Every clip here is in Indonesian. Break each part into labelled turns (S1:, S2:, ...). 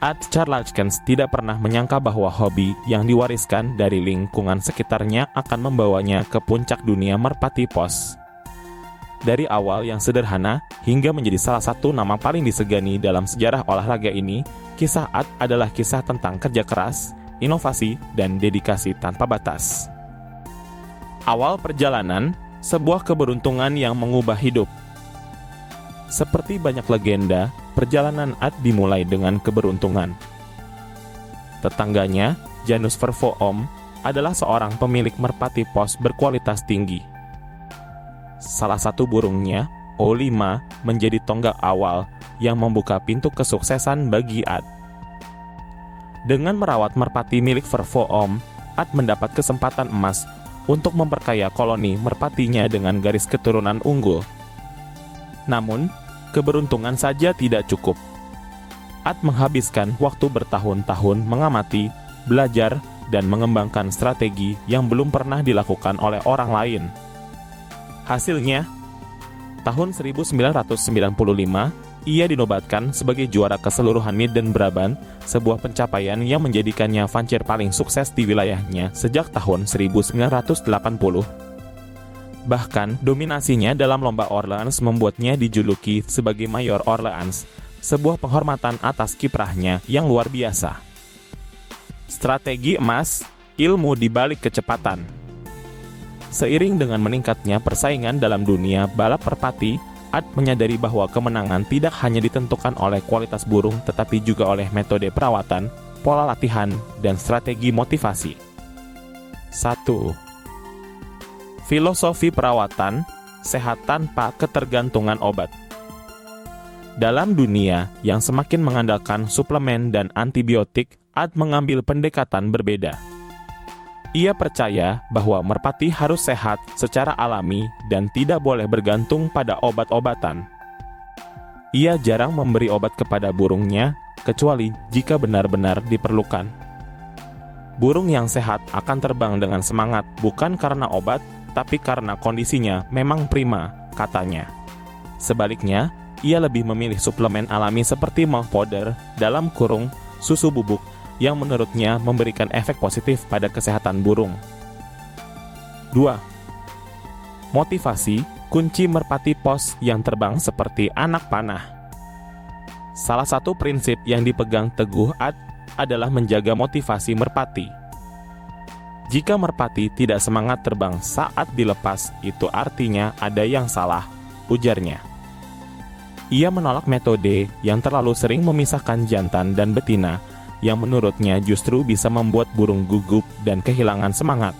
S1: Ad Charlachkens tidak pernah menyangka bahwa hobi yang diwariskan dari lingkungan sekitarnya akan membawanya ke puncak dunia merpati pos. Dari awal yang sederhana hingga menjadi salah satu nama paling disegani dalam sejarah olahraga ini, kisah Ad adalah kisah tentang kerja keras, inovasi, dan dedikasi tanpa batas. Awal perjalanan, sebuah keberuntungan yang mengubah hidup. Seperti banyak legenda, perjalanan Ad dimulai dengan keberuntungan. Tetangganya, Janus Vervoom, adalah seorang pemilik merpati pos berkualitas tinggi. Salah satu burungnya, O5, menjadi tonggak awal yang membuka pintu kesuksesan bagi Ad. Dengan merawat merpati milik Vervoom, Ad mendapat kesempatan emas untuk memperkaya koloni merpatinya dengan garis keturunan unggul. Namun, keberuntungan saja tidak cukup. Ad menghabiskan waktu bertahun-tahun mengamati, belajar, dan mengembangkan strategi yang belum pernah dilakukan oleh orang lain. Hasilnya, tahun 1995, ia dinobatkan sebagai juara keseluruhan Midden-Brabant, sebuah pencapaian yang menjadikannya vancer paling sukses di wilayahnya sejak tahun 1980. Bahkan, dominasinya dalam lomba Orleans membuatnya dijuluki sebagai Mayor Orleans, sebuah penghormatan atas kiprahnya yang luar biasa. Strategi emas, ilmu di balik kecepatan. Seiring dengan meningkatnya persaingan dalam dunia balap merpati, Ad menyadari bahwa kemenangan tidak hanya ditentukan oleh kualitas burung tetapi juga oleh metode perawatan, pola latihan, dan strategi motivasi. 1. Filosofi perawatan, sehat tanpa ketergantungan obat. Dalam dunia yang semakin mengandalkan suplemen dan antibiotik, Ad mengambil pendekatan berbeda. Ia percaya bahwa merpati harus sehat secara alami dan tidak boleh bergantung pada obat-obatan. Ia jarang memberi obat kepada burungnya, kecuali jika benar-benar diperlukan. Burung yang sehat akan terbang dengan semangat bukan karena obat, tapi karena kondisinya memang prima, katanya. Sebaliknya, ia lebih memilih suplemen alami seperti milk powder dalam kurung susu bubuk yang menurutnya memberikan efek positif pada kesehatan burung. 2. Motivasi, kunci merpati pos yang terbang seperti anak panah. Salah satu prinsip yang dipegang teguh Ad adalah menjaga motivasi merpati. Jika merpati tidak semangat terbang saat dilepas, itu artinya ada yang salah, ujarnya. Ia menolak metode yang terlalu sering memisahkan jantan dan betina, yang menurutnya justru bisa membuat burung gugup dan kehilangan semangat.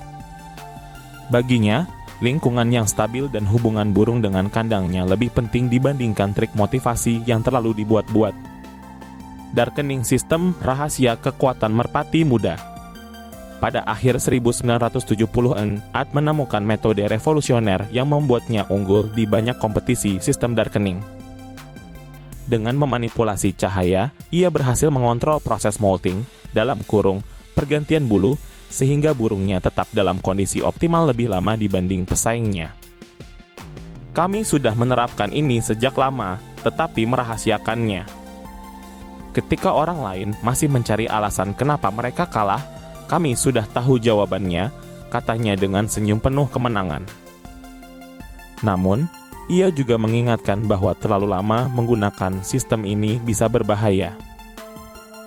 S1: Baginya, lingkungan yang stabil dan hubungan burung dengan kandangnya lebih penting dibandingkan trik motivasi yang terlalu dibuat-buat. Darkening sistem rahasia kekuatan merpati muda. Pada akhir 1970-an, Ad menemukan metode revolusioner yang membuatnya unggul di banyak kompetisi sistem darkening. Dengan memanipulasi cahaya, ia berhasil mengontrol proses molting dalam kurung pergantian bulu sehingga burungnya tetap dalam kondisi optimal lebih lama dibanding pesaingnya. Kami sudah menerapkan ini sejak lama, tetapi merahasiakannya. Ketika orang lain masih mencari alasan kenapa mereka kalah, kami sudah tahu jawabannya, katanya dengan senyum penuh kemenangan. Namun, ia juga mengingatkan bahwa terlalu lama menggunakan sistem ini bisa berbahaya.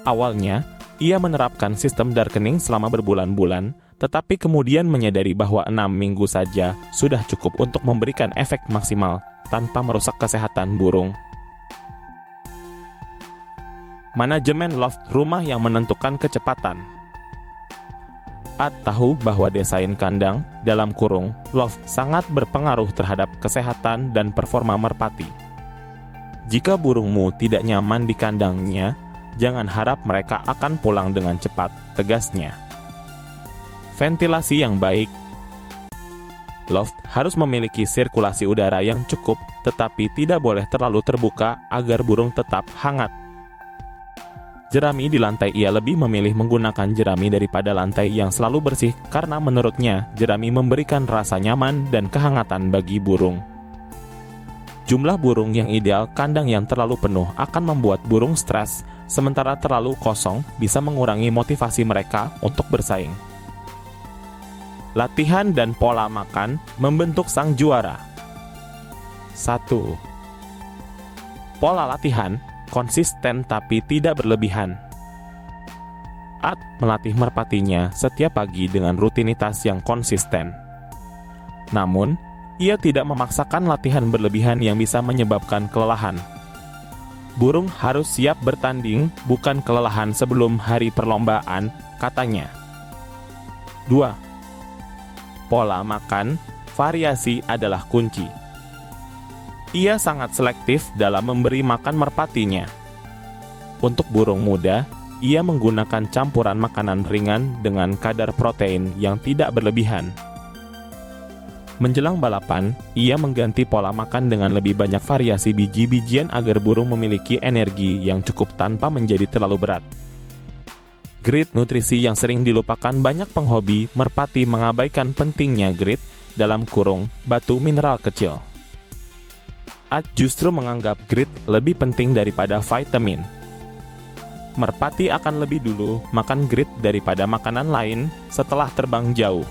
S1: Awalnya, ia menerapkan sistem darkening selama berbulan-bulan, tetapi kemudian menyadari bahwa 6 minggu saja sudah cukup untuk memberikan efek maksimal tanpa merusak kesehatan burung. Manajemen loft rumah yang menentukan kecepatan. Ad tahu bahwa desain kandang dalam kurung loft sangat berpengaruh terhadap kesehatan dan performa merpati. Jika burungmu tidak nyaman di kandangnya, jangan harap mereka akan pulang dengan cepat, tegasnya. Ventilasi yang baik. Loft harus memiliki sirkulasi udara yang cukup, tetapi tidak boleh terlalu terbuka agar burung tetap hangat. Jerami di lantai, ia lebih memilih menggunakan jerami daripada lantai yang selalu bersih karena menurutnya jerami memberikan rasa nyaman dan kehangatan bagi burung. Jumlah burung yang ideal, kandang yang terlalu penuh akan membuat burung stres, sementara terlalu kosong bisa mengurangi motivasi mereka untuk bersaing. Latihan dan pola makan membentuk sang juara. 1. Pola latihan konsisten tapi tidak berlebihan. Ad melatih merpatinya setiap pagi dengan rutinitas yang konsisten. Namun, ia tidak memaksakan latihan berlebihan yang bisa menyebabkan kelelahan. Burung harus siap bertanding, bukan kelelahan sebelum hari perlombaan, katanya. 2. Pola makan, variasi adalah kunci. Ia sangat selektif dalam memberi makan merpatinya. Untuk burung muda, ia menggunakan campuran makanan ringan dengan kadar protein yang tidak berlebihan. Menjelang balapan, ia mengganti pola makan dengan lebih banyak variasi biji-bijian agar burung memiliki energi yang cukup tanpa menjadi terlalu berat. Grit nutrisi yang sering dilupakan banyak penghobi merpati mengabaikan pentingnya grit dalam kurung batu mineral kecil. Ad justru menganggap grit lebih penting daripada vitamin. Merpati akan lebih dulu makan grit daripada makanan lain setelah terbang jauh.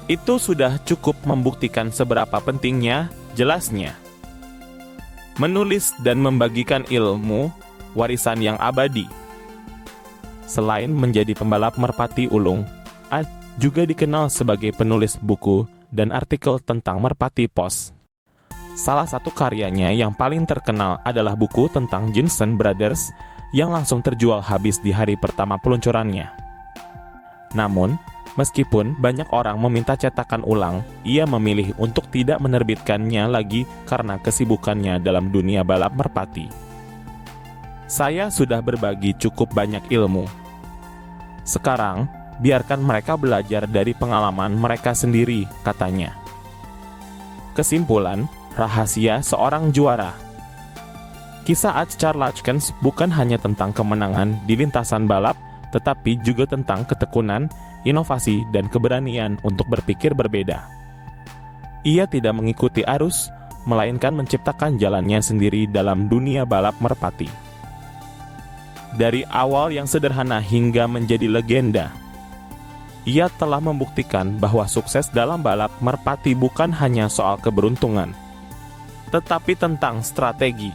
S1: Itu sudah cukup membuktikan seberapa pentingnya, jelasnya. Menulis dan membagikan ilmu, warisan yang abadi. Selain menjadi pembalap merpati ulung, Ad juga dikenal sebagai penulis buku dan artikel tentang merpati pos. Salah satu karyanya yang paling terkenal adalah buku tentang Jensen Brothers yang langsung terjual habis di hari pertama peluncurannya. Namun, meskipun banyak orang meminta cetakan ulang, ia memilih untuk tidak menerbitkannya lagi karena kesibukannya dalam dunia balap merpati. Saya sudah berbagi cukup banyak ilmu. Sekarang, biarkan mereka belajar dari pengalaman mereka sendiri, katanya. Kesimpulan, rahasia seorang juara. Kisah Ad Charlachkens bukan hanya tentang kemenangan di lintasan balap, tetapi juga tentang ketekunan, inovasi, dan keberanian untuk berpikir berbeda. Ia tidak mengikuti arus, melainkan menciptakan jalannya sendiri dalam dunia balap merpati. Dari awal yang sederhana hingga menjadi legenda, ia telah membuktikan bahwa sukses dalam balap merpati bukan hanya soal keberuntungan, tetapi tentang strategi,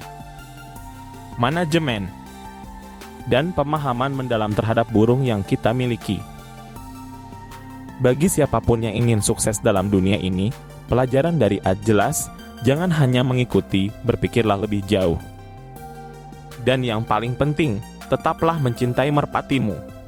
S1: manajemen, dan pemahaman mendalam terhadap burung yang kita miliki. Bagi siapapun yang ingin sukses dalam dunia ini, pelajaran dari Ad jelas, jangan hanya mengikuti, berpikirlah lebih jauh. Dan yang paling penting, tetaplah mencintai merpatimu.